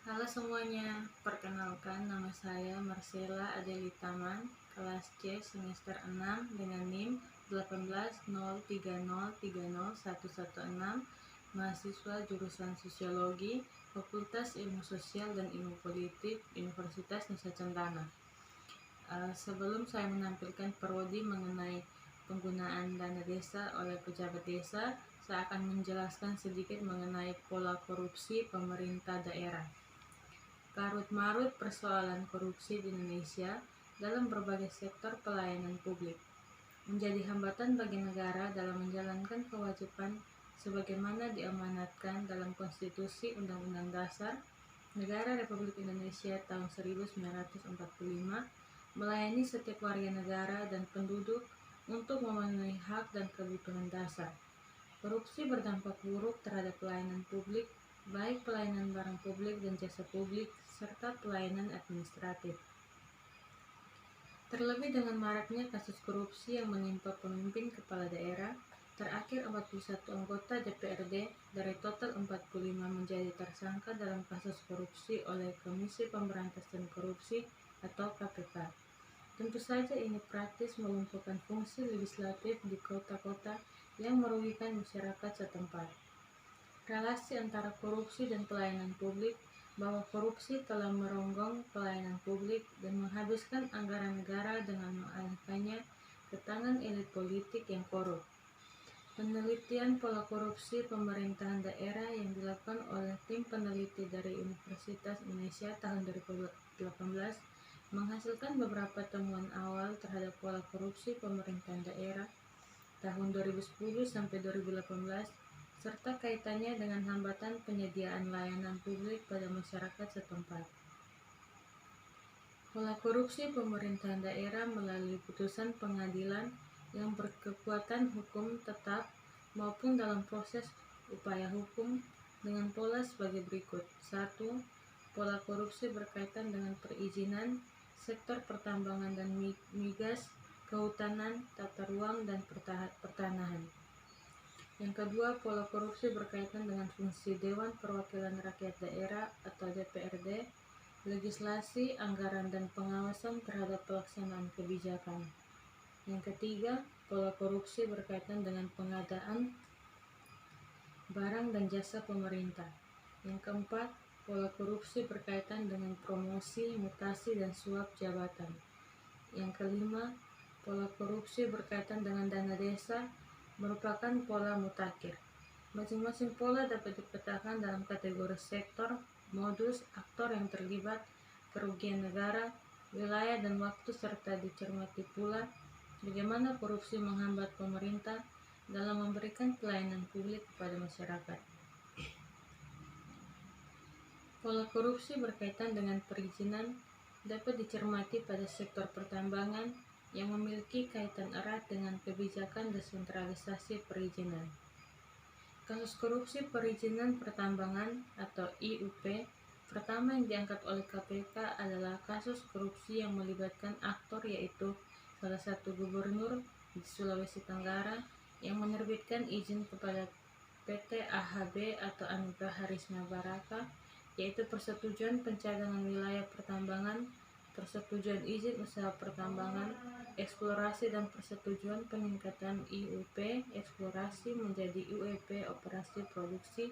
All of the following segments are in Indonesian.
Halo semuanya, perkenalkan nama saya Marcella Adelitaman, kelas C semester 6 dengan NIM 18030301116, mahasiswa jurusan Sosiologi, Fakultas Ilmu Sosial dan Ilmu Politik, Universitas Nusa Cendana. Sebelum saya menampilkan prodi mengenai penggunaan dana desa oleh pejabat desa, saya akan menjelaskan sedikit mengenai pola korupsi pemerintah daerah. Karut-marut persoalan korupsi di Indonesia dalam berbagai sektor pelayanan publik menjadi hambatan bagi negara dalam menjalankan kewajiban sebagaimana diamanatkan dalam Konstitusi Undang-Undang Dasar Negara Republik Indonesia tahun 1945, melayani setiap warga negara dan penduduk untuk memenuhi hak dan kebutuhan dasar. Korupsi berdampak buruk terhadap pelayanan publik, baik pelayanan barang publik dan jasa publik, serta pelayanan administratif. Terlebih dengan maraknya kasus korupsi yang menimpa pemimpin kepala daerah, terakhir 41 anggota DPRD dari total 45 menjadi tersangka dalam kasus korupsi oleh Komisi Pemberantasan Korupsi atau KPK. Tentu saja ini praktis melumpuhkan fungsi legislatif di kota-kota yang merugikan masyarakat setempat. Relasi antara korupsi dan pelayanan publik, bahwa korupsi telah meronggong pelayanan publik dan menghabiskan anggaran negara dengan mengalihkannya ke tangan elit politik yang korup. Penelitian pola korupsi pemerintahan daerah yang dilakukan oleh tim peneliti dari Universitas Indonesia tahun 2018 menghasilkan beberapa temuan awal terhadap pola korupsi pemerintahan daerah tahun 2010 sampai 2018 serta kaitannya dengan hambatan penyediaan layanan publik pada masyarakat setempat. Pola korupsi pemerintahan daerah melalui putusan pengadilan yang berkekuatan hukum tetap maupun dalam proses upaya hukum dengan pola sebagai berikut. 1. Pola korupsi berkaitan dengan perizinan, sektor pertambangan dan migas, kehutanan, tata ruang, dan pertanahan. Yang kedua, pola korupsi berkaitan dengan fungsi Dewan Perwakilan Rakyat Daerah atau DPRD, legislasi, anggaran, dan pengawasan terhadap pelaksanaan kebijakan. Yang ketiga, pola korupsi berkaitan dengan pengadaan barang dan jasa pemerintah. Yang keempat, pola korupsi berkaitan dengan promosi, mutasi, dan suap jabatan. Yang kelima, pola korupsi berkaitan dengan dana desa merupakan pola mutakhir. Masing-masing pola dapat dipetakan dalam kategori sektor, modus, aktor yang terlibat, kerugian negara, wilayah dan waktu, serta dicermati pula bagaimana korupsi menghambat pemerintah dalam memberikan pelayanan publik kepada masyarakat. Pola korupsi berkaitan dengan perizinan dapat dicermati pada sektor pertambangan yang memiliki kaitan erat dengan kebijakan desentralisasi perizinan. Kasus korupsi perizinan pertambangan atau IUP pertama yang diangkat oleh KPK adalah kasus korupsi yang melibatkan aktor yaitu salah satu gubernur di Sulawesi Tenggara yang menerbitkan izin kepada PT AHB atau Anugerah Harisma Baraka, yaitu persetujuan pencadangan wilayah pertambangan, persetujuan izin usaha pertambangan, eksplorasi, dan persetujuan peningkatan IUP eksplorasi menjadi UEP operasi produksi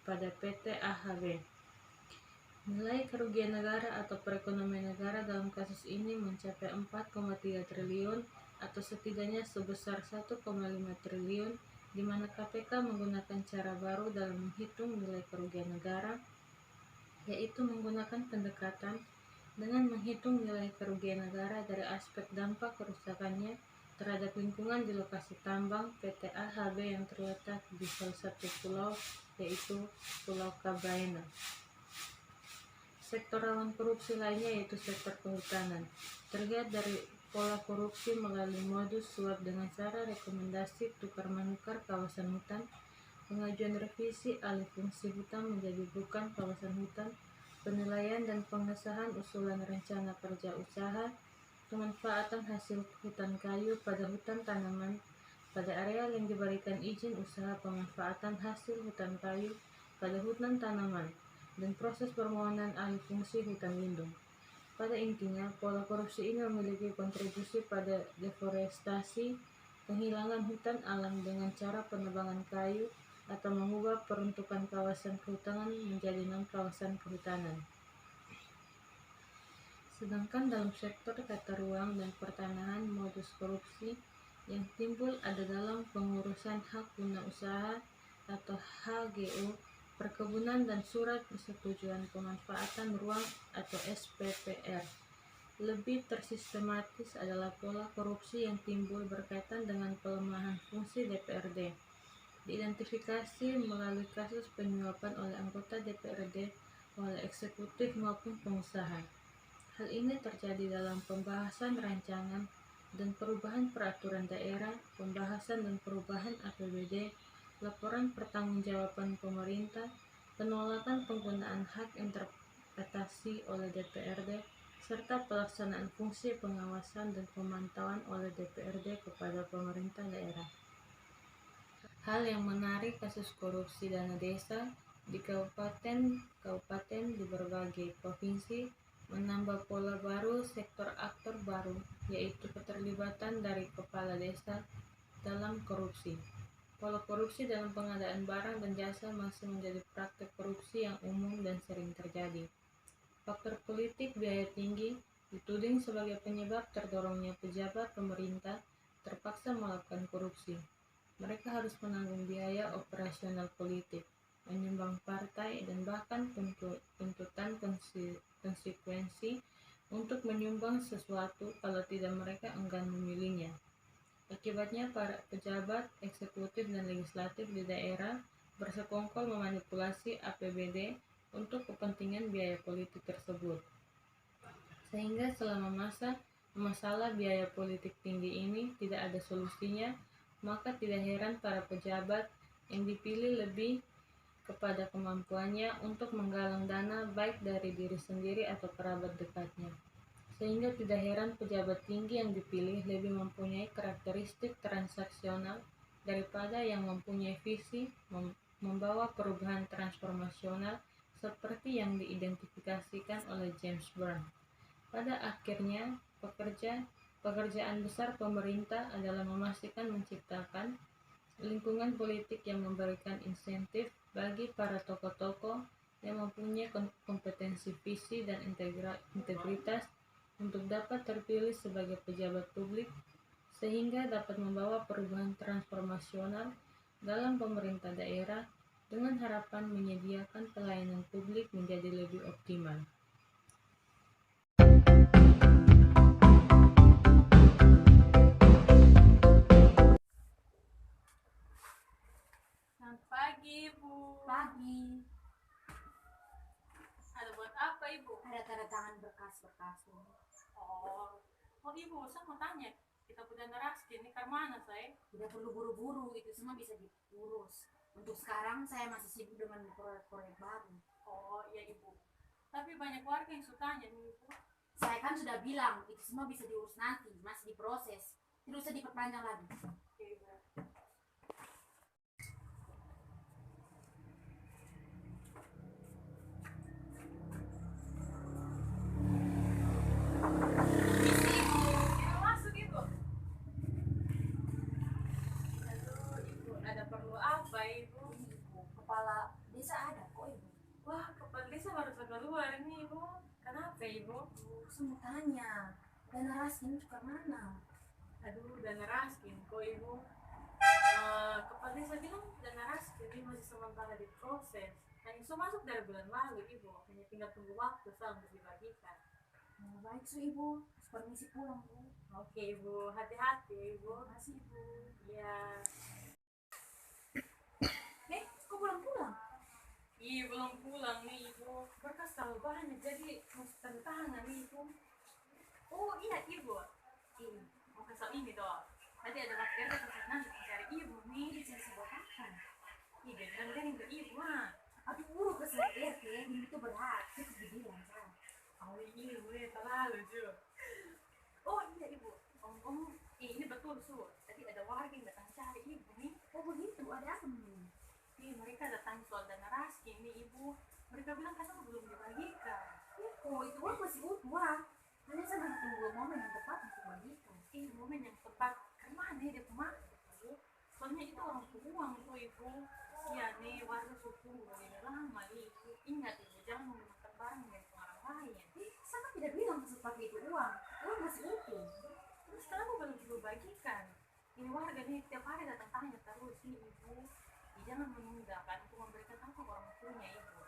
kepada PT AHB. Nilai kerugian negara atau perekonomian negara dalam kasus ini mencapai 4,3 triliun atau setidaknya sebesar 1,5 triliun, di mana KPK menggunakan cara baru dalam menghitung nilai kerugian negara, yaitu menggunakan pendekatan dengan menghitung nilai kerugian negara dari aspek dampak kerusakannya terhadap lingkungan di lokasi tambang PT AHB yang terletak di salah satu pulau, yaitu Pulau Kabaena. Sektor rawan korupsi lainnya yaitu sektor kehutanan. Terlihat dari pola korupsi melalui modus suap dengan cara rekomendasi tukar-menukar kawasan hutan, pengajuan revisi alih fungsi hutan menjadi bukan kawasan hutan, penilaian dan pengesahan usulan rencana kerja usaha, pemanfaatan hasil hutan kayu pada hutan tanaman pada areal yang diberikan izin usaha pemanfaatan hasil hutan kayu pada hutan tanaman, dan proses permohonan alih fungsi hutan lindung. Pada intinya, pola korupsi ini memiliki kontribusi pada deforestasi, penghilangan hutan alam dengan cara penebangan kayu, atau mengubah peruntukan kawasan kehutanan menjadi non-kawasan kehutanan. Sedangkan dalam sektor tata ruang dan pertanahan, modus korupsi yang timbul ada dalam pengurusan hak guna usaha atau HGU, perkebunan dan surat persetujuan pemanfaatan ruang atau SPPR. Lebih tersistematis adalah pola korupsi yang timbul berkaitan dengan pelemahan fungsi DPRD. Diidentifikasi melalui kasus penyuapan oleh anggota DPRD oleh eksekutif maupun pengusaha. Hal ini terjadi dalam pembahasan rancangan dan perubahan peraturan daerah, pembahasan dan perubahan APBD, laporan pertanggungjawaban pemerintah, penolakan penggunaan hak interpretasi oleh DPRD, serta pelaksanaan fungsi pengawasan dan pemantauan oleh DPRD kepada pemerintah daerah. Hal yang menarik kasus korupsi dana desa di kabupaten di berbagai provinsi menambah pola baru sektor aktor baru, yaitu keterlibatan dari kepala desa dalam korupsi. Pola korupsi dalam pengadaan barang dan jasa masih menjadi praktek korupsi yang umum dan sering terjadi. Faktor politik biaya tinggi dituding sebagai penyebab terdorongnya pejabat pemerintah terpaksa melakukan korupsi. Mereka harus menanggung biaya operasional politik, menyumbang partai, dan bahkan tuntutan konsekuensi untuk menyumbang sesuatu kalau tidak mereka enggan memilihnya. Akibatnya, para pejabat eksekutif dan legislatif di daerah bersekongkol memanipulasi APBD untuk kepentingan biaya politik tersebut. Sehingga selama masalah biaya politik tinggi ini tidak ada solusinya, maka tidak heran para pejabat yang dipilih lebih kepada kemampuannya untuk menggalang dana baik dari diri sendiri atau kerabat dekatnya. Sehingga tidak heran pejabat tinggi yang dipilih lebih mempunyai karakteristik transaksional daripada yang mempunyai visi membawa perubahan transformasional seperti yang diidentifikasikan oleh James Byrne. Pada akhirnya, pekerjaan besar pemerintah adalah memastikan menciptakan lingkungan politik yang memberikan insentif bagi para tokoh-tokoh yang mempunyai kompetensi visi dan integritas untuk dapat terpilih sebagai pejabat publik, sehingga dapat membawa perubahan transformasional dalam pemerintah daerah dengan harapan menyediakan pelayanan publik menjadi lebih optimal. Selamat pagi, Bu. Pagi. Ada buat apa, Ibu? Ada tanda tangan berkas-berkas. Oh, Ibu, saya mau tanya. Kita punya narasi ini ke mana, saya? Tidak perlu buru-buru, itu semua bisa diurus. Untuk sekarang saya masih sibuk dengan proyek-proyek baru. Oh, iya, Ibu. Tapi banyak warga yang suka tanya nih, Ibu. Saya kan sudah bilang, itu semua bisa diurus nanti, masih diproses. Tidak usah diperpanjang lagi. Oke, Ibu. Ibu, masuk, Ibu. Aduh, Ibu, ada perlu apa, Ibu? Ibu, kepala desa ada kok, Ibu. Wah, kepala desa baru keluar nih, Ibu. Kenapa, Ibu? Saya mau tanya, dana raskin itu ke mana? Aduh, dana raskin kok, Ibu. Kepala desa bilang dana raskin ini masih sementara diproses. Hanya so masuk dari bulan lalu, Ibu. Hanya tinggal tunggu waktu saja untuk dibagikan. Baik, so Ibu. Permisi pulang, Bu. Oke, Ibu. Hati-hati, Ibu. Terima kasih, Ibu. Ya. Kok pulang-pulang? Iya, belum pulang nih, Ibu. Berkas terlalu banyak, jadi mesti tanda tangan, Ibu. Oh, iya, Ibu. Ini, mau kasih ini dong. Tadi ada laki RT ke sana mencari Ibu nih. Dicari sebuah apa? Iya, dan ke Ibu, mah. Aduh, buru ke saya RT, ini itu berat. Cukup dibilang, saya. Oh, iya, Ibu, ya terlalu, Ju. Oh, iya, Ibu. Ini betul, Su. Tadi ada warga yang datang cari Ibu nih. Oh begitu, ada apa nih? Mereka datang soal dana raskin nih, Ibu. Mereka bilang kan belum dibagikan. Itu uang masih utuh ah. Hanya saya masih tunggu momen yang tepat untuk bagikan. Momen yang tepat. Kan mana dia mak? Soalnya itu orang uang tuh ibu. Ya nih warga suku udah lama nih. Ingat ibu jangan menggunakan barang dari orang lain. Saya kan tidak bilang maksud pakai itu uang. Uang masih utuh. Terus kenapa belum ibu bagikan? Ini warga nih tiap hari datang tanya terus nih ibu. Jangan menunda kan untuk memberikan apa orang punya ibu.